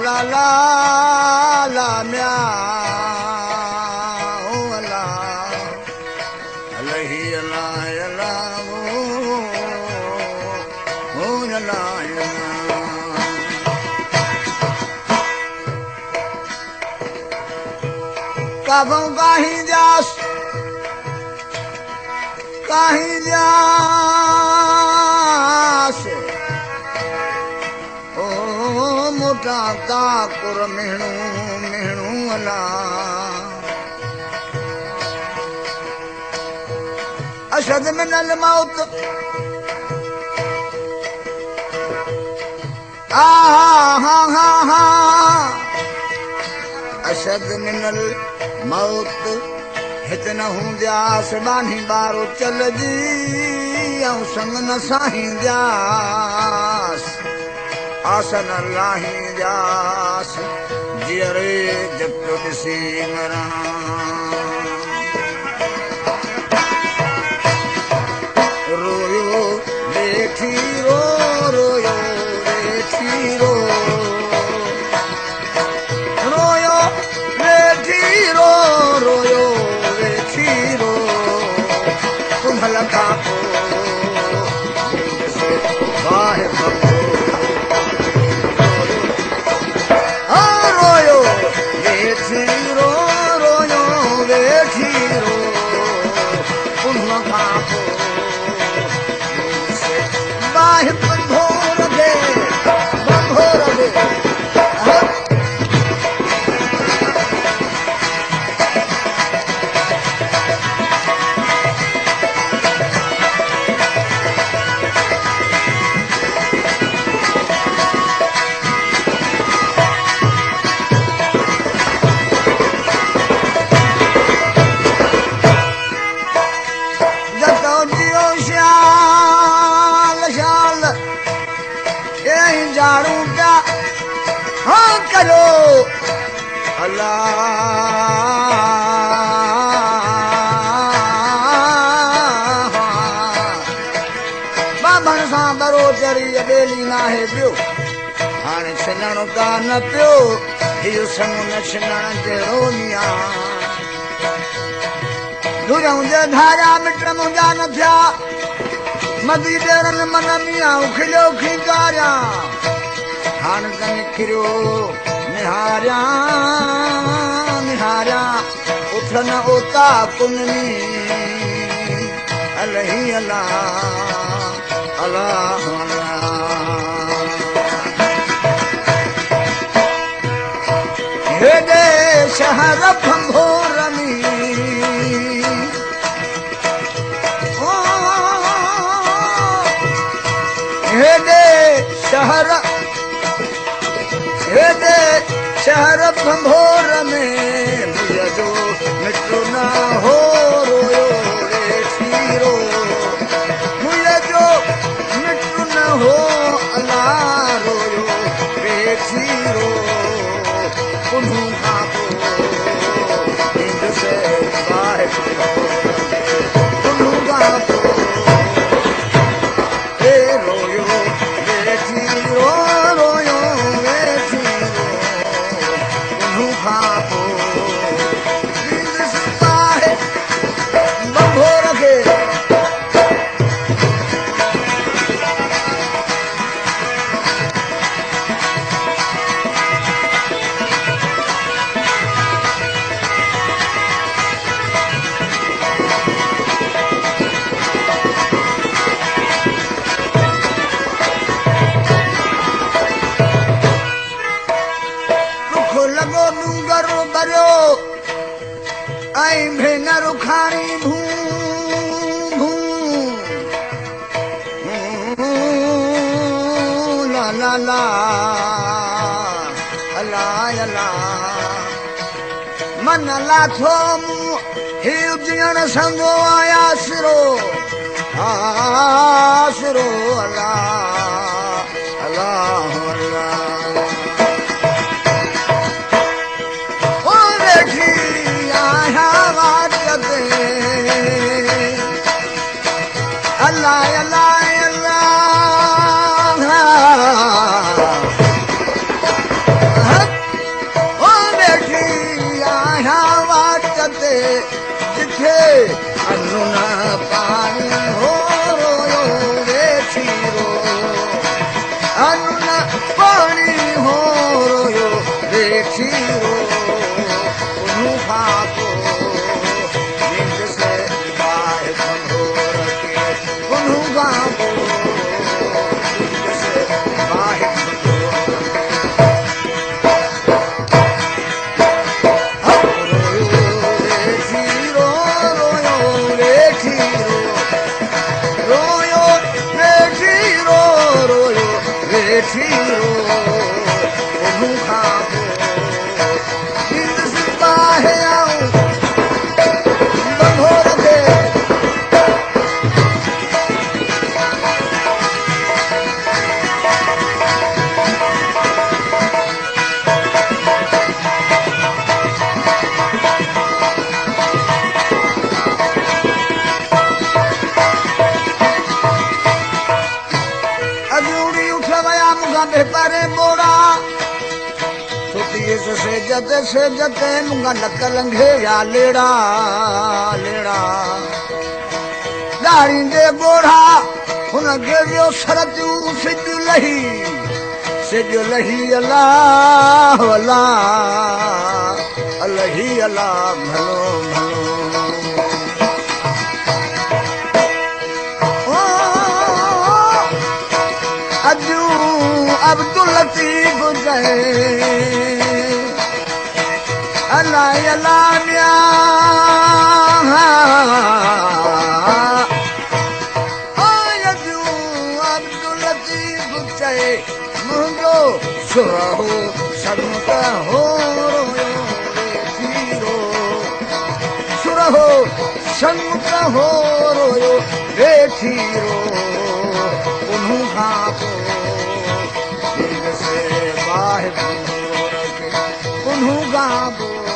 la la la mya oh la alahi la la oh la la kabon kahin jas oh mota takur mehnu ala ashad min al maut ashad min al maut हितना हूंद्यास बानी बारो चल जी ऐं संग न साहींद्यास आसन लाहींद्यास जीअरे जट ॾिसी मरां रोयो वेठी रो रोयो वेठी रो रोयो वेठी रो रोयो लखा को वाहे रोयो वेठी रो रोयो वेठी रो लखा को वाहे बंधोर दे बाबन सां बरोचरी अबेली नाहे पियो हाणे छिनण का न पियो इहो संग न छिनण जहिड़ो ॾींहुं दुरऊं जे धारा मिट मुंहिंजा न थिया मदी ॾेरनि मन मियां उखिलियो खीकारियां हाणे त निखिरियो निहारियां निहारियां उठ न ओता कुननी अलही अला अलाह हेॾे शहर भंभोर में हेॾे शहर भंभोर में मुंहिंजो मिटु न हो रोयो वेठी रो मुंहिंजो मिटु न हो अला रोयो वेठी रो उन्हूं खां पोइ से बाहि उन्हूं खां पोइ रोयो वेठी रो रोयो वेठी रो उन्हूं खां पोइ बाहि बंभोर खे ऐं भेनर खाणी भूं भूं ला ला ला अला अला मन लाथो मूं हीउ ॼण संगो आयासिरो आसिरो अला अला अला Allah Allah Allah वेठी रो उन्हूं खां पोइ नींद से ॿाहिरि कंदो रखे उन्हूं खां पोइ नींद से ॿाहिरि कंदो से जते मुंगा लक लंघे या लेड़ा लेड़ा दाड़ींदे गोढ़ा हुन गिरियो सरतियूं सिज लही अलाह अलाह अलही अलाह भलो भलो अजू अब्दुल लतीफ जय अल्लाह अल्लाह मिया आयजू अब्दुल लतीफ चए मुंहिंजो सुरहो संत हो रोयो सुरहो संत हो रोयो वेठी रो उन्हूं खां पोइ से ॿाहिरि उन्हूं खां पोइ